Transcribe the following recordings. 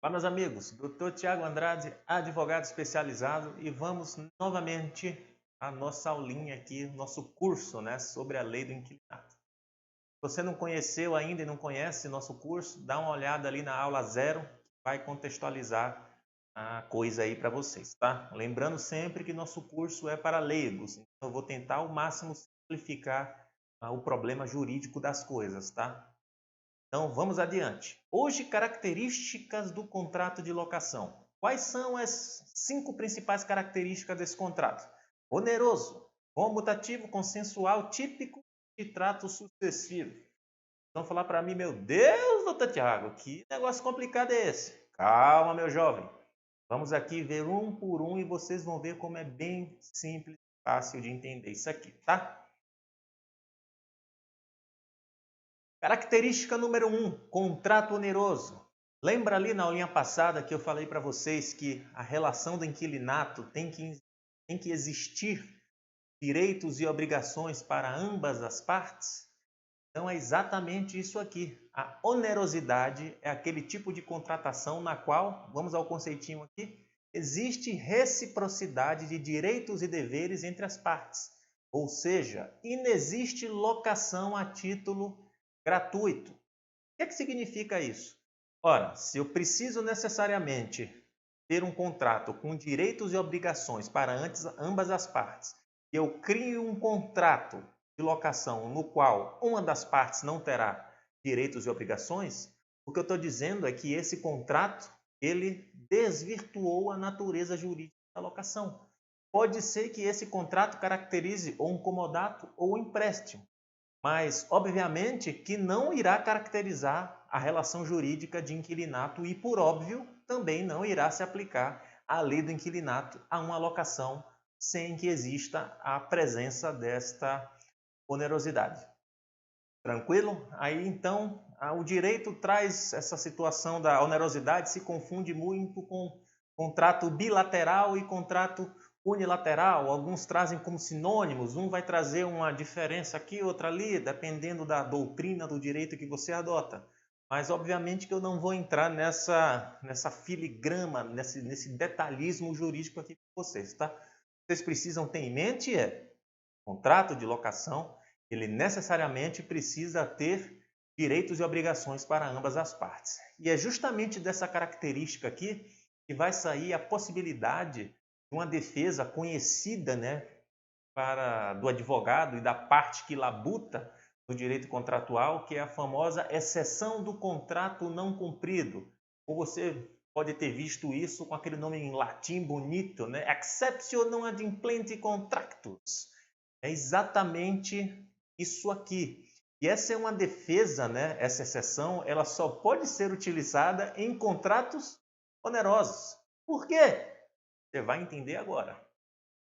Olá, meus amigos, Dr. Tiago Andrade, advogado especializado, e vamos novamente à nossa aulinha aqui, nosso curso, sobre a lei do inquilinato. Se você não conheceu ainda e não conhece nosso curso, dá uma olhada ali na aula 0, que vai contextualizar a coisa aí para vocês, tá? Lembrando sempre que nosso curso é para leigos, então eu vou tentar ao máximo simplificar o problema jurídico das coisas, tá? Então, vamos adiante. Hoje, características do contrato de locação. Quais são as 5 principais características desse contrato? Oneroso, comutativo, consensual, típico de trato sucessivo. Vão falar para mim, meu Deus, doutor Tiago, que negócio complicado é esse? Calma, meu jovem. Vamos aqui ver um por um e vocês vão ver como é bem simples, fácil de entender isso aqui, tá? Característica número 1, contrato oneroso. Lembra ali na aulinha passada que eu falei para vocês que a relação do inquilinato tem que existir direitos e obrigações para ambas as partes? Então é exatamente isso aqui. A onerosidade é aquele tipo de contratação na qual, vamos ao conceitinho aqui, existe reciprocidade de direitos e deveres entre as partes. Ou seja, inexiste locação a título gratuito. O que significa isso? Ora, se eu preciso necessariamente ter um contrato com direitos e obrigações para ambas as partes, eu crio um contrato de locação no qual uma das partes não terá direitos e obrigações, o que eu estou dizendo é que esse contrato ele desvirtuou a natureza jurídica da locação. Pode ser que esse contrato caracterize ou um comodato ou um empréstimo, mas obviamente que não irá caracterizar a relação jurídica de inquilinato e, por óbvio, também não irá se aplicar a lei do inquilinato a uma locação sem que exista a presença desta onerosidade. Tranquilo? Aí então o direito traz essa situação da onerosidade, se confunde muito com contrato bilateral e contrato unilateral. Alguns trazem como sinônimos, um vai trazer uma diferença aqui, outra ali, dependendo da doutrina do direito que você adota. Mas obviamente que eu não vou entrar nessa filigrama, nesse detalhismo jurídico aqui com vocês, tá? Vocês precisam ter em mente contrato de locação, ele necessariamente precisa ter direitos e obrigações para ambas as partes. E é justamente dessa característica aqui que vai sair a possibilidade de uma defesa conhecida, do advogado e da parte que labuta no direito contratual, que é a famosa exceção do contrato não cumprido. Ou você pode ter visto isso com aquele nome em latim bonito, Exceptio non ad implenti contractus. É exatamente isso aqui. E essa é uma defesa, essa exceção, ela só pode ser utilizada em contratos onerosos. Por quê? Você vai entender agora.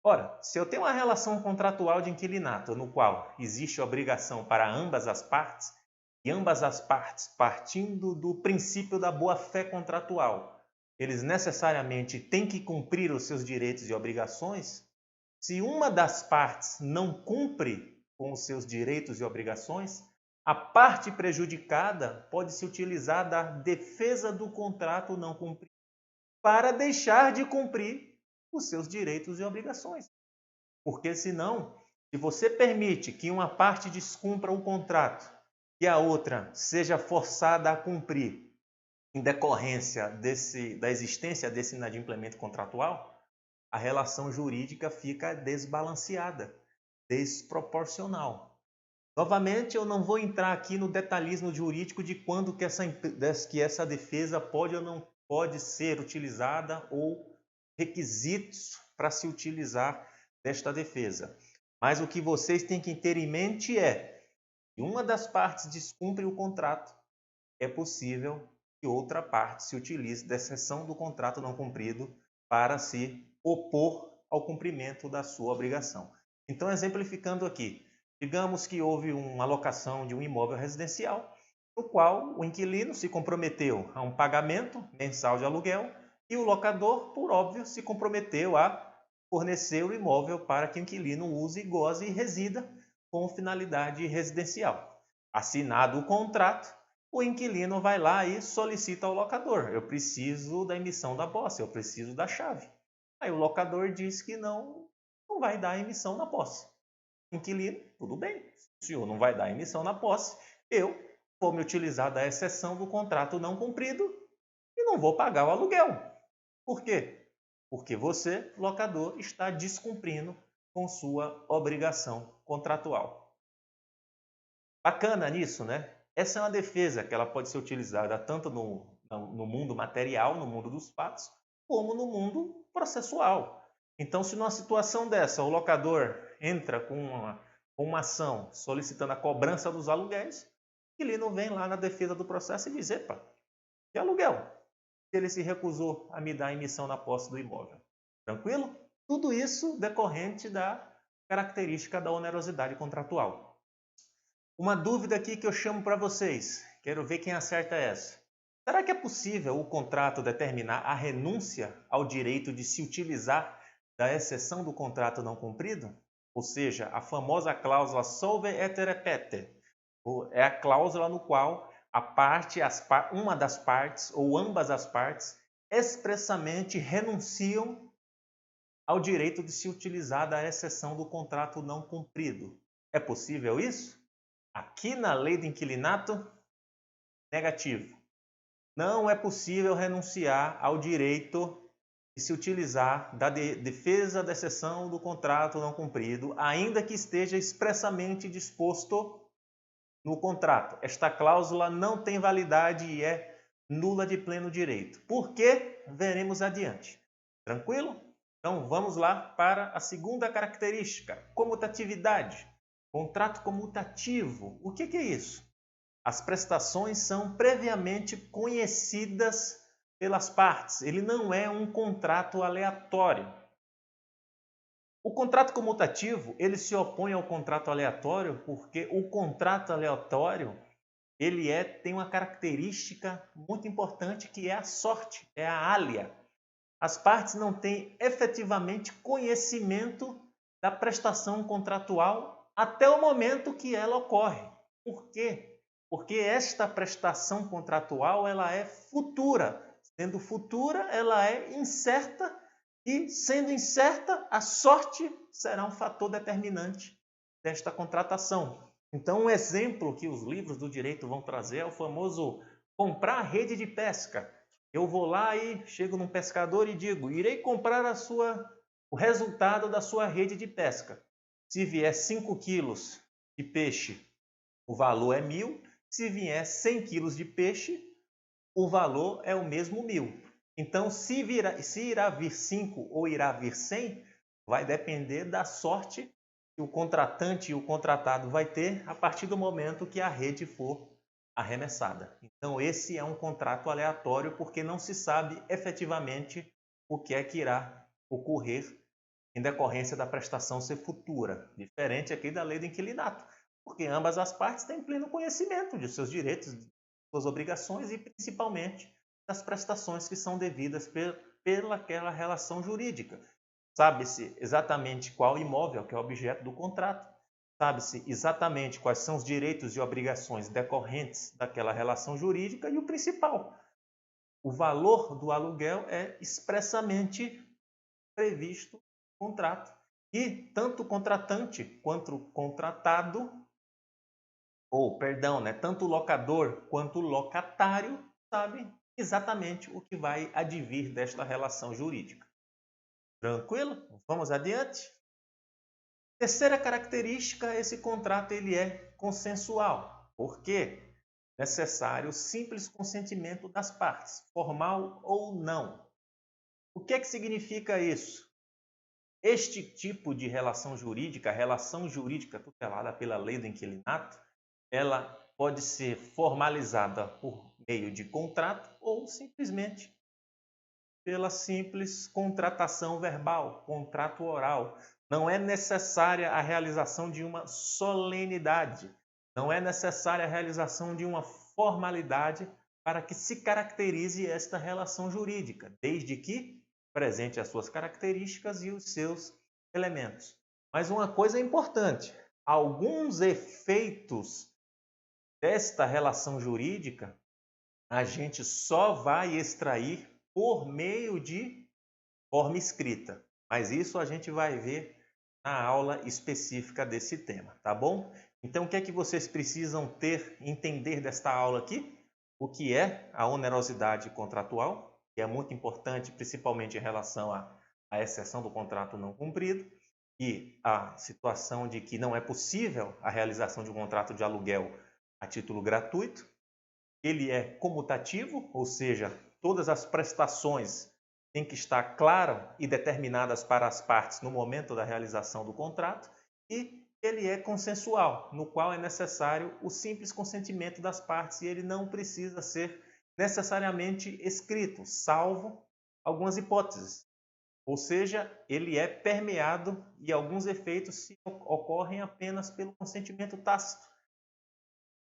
Ora, se eu tenho uma relação contratual de inquilinato no qual existe obrigação para ambas as partes, e ambas as partes partindo do princípio da boa-fé contratual, eles necessariamente têm que cumprir os seus direitos e obrigações. Se uma das partes não cumpre com os seus direitos e obrigações, a parte prejudicada pode se utilizar da defesa do contrato não cumprido para deixar de cumprir os seus direitos e obrigações. Porque senão, se você permite que uma parte descumpra o contrato e a outra seja forçada a cumprir em decorrência da existência desse inadimplemento contratual, a relação jurídica fica desbalanceada, desproporcional. Novamente, eu não vou entrar aqui no detalhismo jurídico de quando que essa defesa pode ou não pode ser utilizada ou requisitos para se utilizar desta defesa. Mas o que vocês têm que ter em mente é que uma das partes descumpre o contrato, é possível que outra parte se utilize da exceção do contrato não cumprido para se opor ao cumprimento da sua obrigação. Então, exemplificando aqui, digamos que houve uma locação de um imóvel residencial, no qual o inquilino se comprometeu a um pagamento mensal de aluguel e o locador, por óbvio, se comprometeu a fornecer o imóvel para que o inquilino use, goze e resida com finalidade residencial. Assinado o contrato, o inquilino vai lá e solicita ao locador: eu preciso da emissão da posse, eu preciso da chave. Aí o locador diz que não vai dar a emissão na posse. Inquilino: tudo bem, o senhor não vai dar a emissão na posse, eu vou me utilizar da exceção do contrato não cumprido e não vou pagar o aluguel. Por quê? Porque você, locador, está descumprindo com sua obrigação contratual. Bacana nisso, né? Essa é uma defesa que ela pode ser utilizada tanto no mundo material, no mundo dos fatos, como no mundo processual. Então, se numa situação dessa o locador entra com uma ação solicitando a cobrança dos aluguéis, ele não vem lá na defesa do processo e diz: epa, que aluguel? Ele se recusou a me dar a emissão na posse do imóvel. Tranquilo? Tudo isso decorrente da característica da onerosidade contratual. Uma dúvida aqui que eu chamo para vocês. Quero ver quem acerta essa. Será que é possível o contrato determinar a renúncia ao direito de se utilizar da exceção do contrato não cumprido? Ou seja, a famosa cláusula solve et repete. É a cláusula no qual uma das partes ou ambas as partes expressamente renunciam ao direito de se utilizar da exceção do contrato não cumprido. É possível isso? Aqui na lei do inquilinato, negativo. Não é possível renunciar ao direito de se utilizar da defesa da exceção do contrato não cumprido, ainda que esteja expressamente disposto no contrato. Esta cláusula não tem validade e é nula de pleno direito. Por quê? Veremos adiante. Tranquilo? Então vamos lá para a segunda característica, comutatividade. Contrato comutativo. O que é isso? As prestações são previamente conhecidas pelas partes. Ele não é um contrato aleatório. O contrato comutativo, ele se opõe ao contrato aleatório porque o contrato aleatório, tem uma característica muito importante que é a sorte, é a alha. As partes não têm efetivamente conhecimento da prestação contratual até o momento que ela ocorre. Por quê? Porque esta prestação contratual ela é futura. Sendo futura, ela é incerta e, sendo incerta, a sorte será um fator determinante desta contratação. Então, um exemplo que os livros do direito vão trazer é o famoso comprar rede de pesca. Eu vou lá e chego num pescador e digo: irei comprar o resultado da sua rede de pesca. Se vier 5 quilos de peixe, o valor é 1.000. Se vier 100 quilos de peixe, o valor é o mesmo 1.000. Então, se irá vir 5 ou irá vir 100, vai depender da sorte que o contratante e o contratado vai ter a partir do momento que a rede for arremessada. Então, esse é um contrato aleatório porque não se sabe efetivamente o que é que irá ocorrer em decorrência da prestação ser futura, diferente aqui da lei do inquilinato, porque ambas as partes têm pleno conhecimento de seus direitos, de suas obrigações e principalmente das prestações que são devidas pelaquela relação jurídica. Sabe-se exatamente qual imóvel que é objeto do contrato, sabe-se exatamente quais são os direitos e obrigações decorrentes daquela relação jurídica e o principal, o valor do aluguel é expressamente previsto no contrato. E tanto o contratante quanto o contratado, tanto o locador quanto o locatário sabem exatamente o que vai advir desta relação jurídica. Tranquilo? Vamos adiante? Terceira característica, esse contrato ele é consensual. Por quê? Necessário simples consentimento das partes, formal ou não. O que é que significa isso? Este tipo de relação jurídica tutelada pela lei do inquilinato, ela pode ser formalizada por meio de contrato ou simplesmente pela simples contratação verbal, contrato oral. Não é necessária a realização de uma solenidade, não é necessária a realização de uma formalidade para que se caracterize esta relação jurídica, desde que presente as suas características e os seus elementos. Mas uma coisa é importante, alguns efeitos desta relação jurídica a gente só vai extrair por meio de forma escrita. Mas isso a gente vai ver na aula específica desse tema, tá bom? Então, o que é que vocês precisam entender desta aula aqui? O que é a onerosidade contratual, que é muito importante, principalmente em relação à exceção do contrato não cumprido, e a situação de que não é possível a realização de um contrato de aluguel a título gratuito. Ele é comutativo, ou seja, todas as prestações têm que estar claras e determinadas para as partes no momento da realização do contrato, e ele é consensual, no qual é necessário o simples consentimento das partes e ele não precisa ser necessariamente escrito, salvo algumas hipóteses. Ou seja, ele é permeado e alguns efeitos ocorrem apenas pelo consentimento tácito.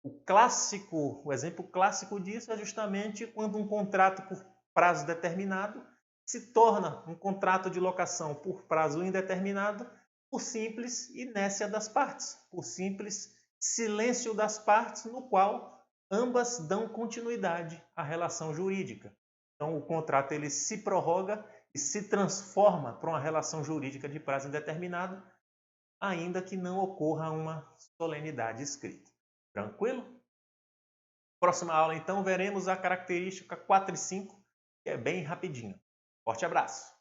O exemplo clássico disso é justamente quando um contrato por prazo determinado se torna um contrato de locação por prazo indeterminado por simples inércia das partes, por simples silêncio das partes, no qual ambas dão continuidade à relação jurídica. Então, o contrato ele se prorroga e se transforma para uma relação jurídica de prazo indeterminado, ainda que não ocorra uma solenidade escrita. Tranquilo? Próxima aula, então, veremos a característica 4 e 5, que é bem rapidinho. Forte abraço!